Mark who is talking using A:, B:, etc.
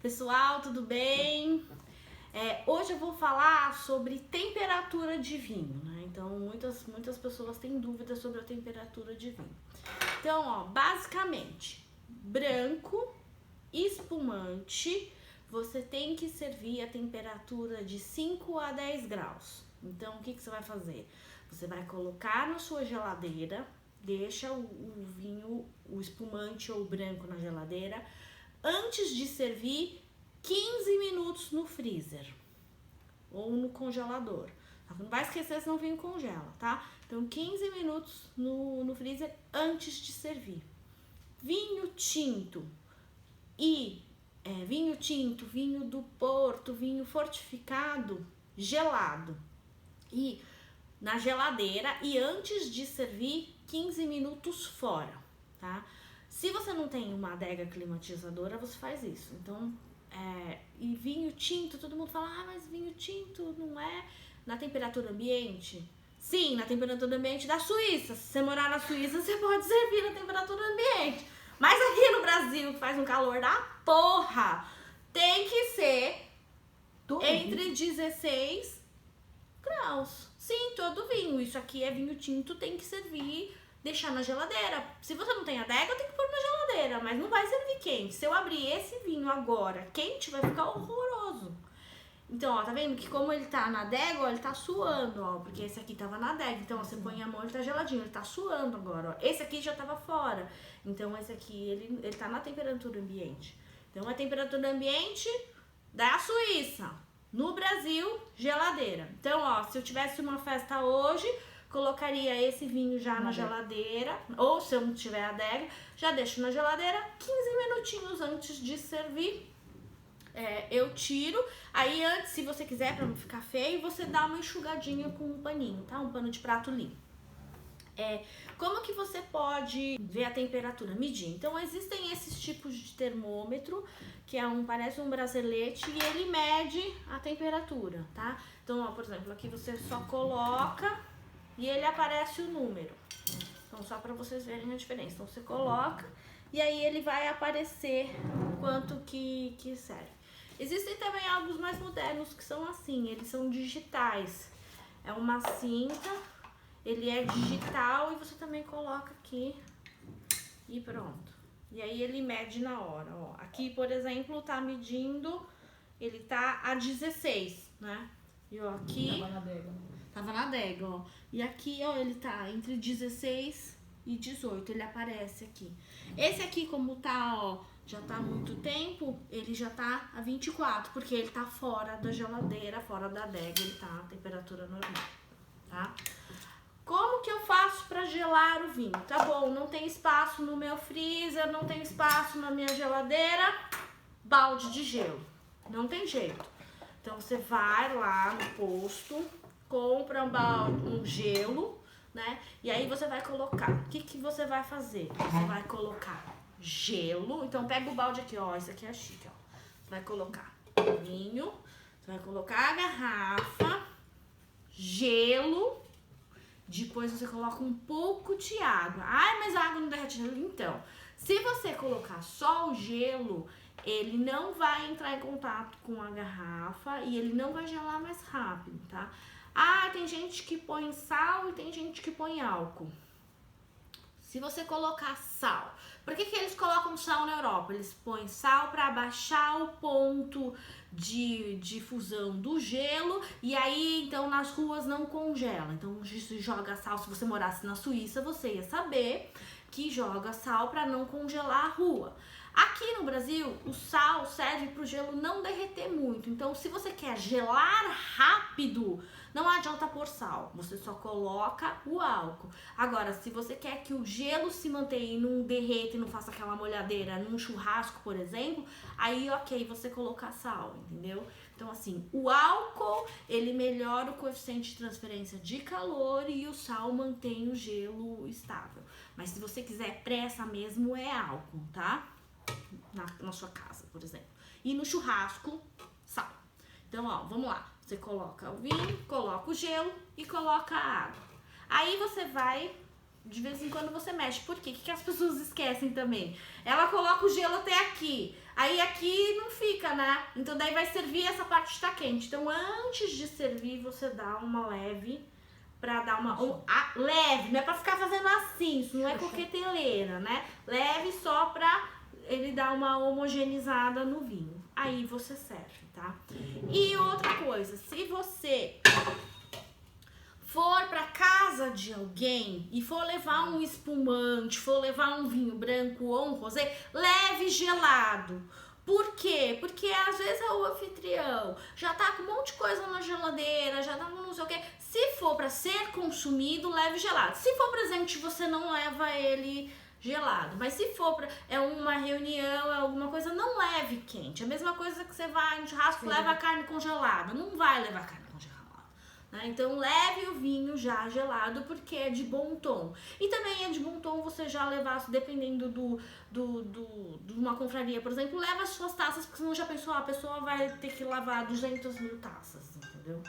A: Pessoal, tudo bem? Hoje eu vou falar sobre temperatura de vinho, né? Então, muitas pessoas têm dúvidas sobre a temperatura de vinho. Então, basicamente, branco, espumante, você tem que servir a temperatura de 5 a 10 graus. Então, o que você vai fazer? Você vai colocar na sua geladeira, deixa o vinho, o espumante ou o branco na geladeira. Antes de servir, 15 minutos no freezer ou no congelador. Não vai esquecer, senão o vinho congela, tá? Então, 15 minutos no freezer antes de servir. Vinho tinto, vinho do Porto, vinho fortificado, gelado. E na geladeira e antes de servir, 15 minutos fora, tá? Se você não tem uma adega climatizadora, você faz isso. Então, e vinho tinto, todo mundo fala, mas vinho tinto não é na temperatura ambiente? Sim, na temperatura ambiente da Suíça. Se você morar na Suíça, você pode servir na temperatura ambiente. Mas aqui no Brasil, que faz um calor da porra, tem que ser entre 16 graus. Sim, todo vinho. Isso aqui é vinho tinto, tem que servir, deixar na geladeira. Se você não tem adega, tem que pôr na geladeira, mas não vai servir quente. Se eu abrir esse vinho agora quente, vai ficar horroroso. Então, tá vendo que como ele tá na adega, ele tá suando, porque esse aqui tava na adega. Então, você põe a mão, ele tá geladinho, ele tá suando agora, Esse aqui já tava fora. Então, esse aqui, ele tá na temperatura ambiente. Então, a temperatura ambiente da Suíça. No Brasil, geladeira. Então, se eu tivesse uma festa hoje, colocaria esse vinho já na geladeira, ou se eu não tiver adega, já deixo na geladeira 15 minutinhos antes de servir. Eu tiro, aí antes, se você quiser, pra não ficar feio, você dá uma enxugadinha com um paninho, tá? Um pano de prato limpo. Como que você pode ver a temperatura? Medir. Então, existem esses tipos de termômetro, que parece um bracelete e ele mede a temperatura, tá? Então, por exemplo, aqui você só coloca e ele aparece o número. Então, só para vocês verem a diferença. Então, você coloca e aí ele vai aparecer quanto que serve. Existem também alguns mais modernos que são assim, eles são digitais. É uma cinta, ele é digital e você também coloca aqui e pronto. E aí ele mede na hora, Aqui, por exemplo, tá medindo, ele tá a 16, né? E aqui... Tava na adega, E aqui, ele tá entre 16 e 18, ele aparece aqui. Esse aqui, como tá, já tá há muito tempo, ele já tá a 24, porque ele tá fora da geladeira, fora da adega, ele tá a temperatura normal, tá? Como que eu faço pra gelar o vinho? Tá bom, não tem espaço no meu freezer, não tem espaço na minha geladeira, balde de gelo. Não tem jeito. Então, você vai lá no posto, compra um gelo, né? E aí você vai colocar. O que você vai fazer? Você vai colocar gelo. Então, pega o balde aqui, Esse aqui é chique, Você vai colocar vinho, você vai colocar a garrafa, gelo. Depois você coloca um pouco de água. Mas a água não derrete. Então, se você colocar só o gelo, ele não vai entrar em contato com a garrafa e ele não vai gelar mais rápido, tá? Tem gente que põe sal e tem gente que põe álcool. Se você colocar sal, por que eles colocam sal na Europa? Eles põem sal para abaixar o ponto de fusão do gelo e aí, então, nas ruas não congela. Então, se joga sal, se você morasse na Suíça, você ia saber que joga sal para não congelar a rua. Aqui no Brasil, o sal serve para o gelo não derreter muito. Então, se você quer gelar rápido, não adianta pôr sal. Você só coloca o álcool. Agora, se você quer que o gelo se mantenha e não derreta e não faça aquela molhadeira num churrasco, por exemplo, aí, você colocar sal, entendeu? Então, assim, o álcool, ele melhora o coeficiente de transferência de calor e o sal mantém o gelo estável. Mas se você quiser pressa mesmo, é álcool, tá? Na sua casa, por exemplo. E no churrasco, sal. Então, vamos lá. Você coloca o vinho, coloca o gelo e coloca a água. Aí você vai, de vez em quando você mexe. Por quê? O que as pessoas esquecem também? Ela coloca o gelo até aqui. Aí aqui não fica seca, né? Então daí vai servir, essa parte está quente. Então antes de servir, você dá uma leve, pra dar uma... leve, não é pra ficar fazendo assim, isso não é coqueteleira, né? Leve só pra ele dar uma homogeneizada no vinho. Aí você serve, tá? E outra coisa, se você for pra casa de alguém e for levar um espumante, for levar um vinho branco ou um rosé, leve gelado. Por quê? Porque às vezes o anfitrião já tá com um monte de coisa na geladeira, já tá com não sei o quê. Se for pra ser consumido, leve gelado. Se for presente, você não leva ele gelado. Mas se for pra uma reunião, é alguma coisa, não leve quente. A mesma coisa que você vai no churrasco, leva a carne congelada. Não vai levar carne congelada. Né? Então leve o vinho já gelado, porque é de bom tom. E também é de bom tom você já levar, dependendo de uma confraria, por exemplo, leva as suas taças, porque senão já pensou, a pessoa vai ter que lavar 200 mil taças, entendeu?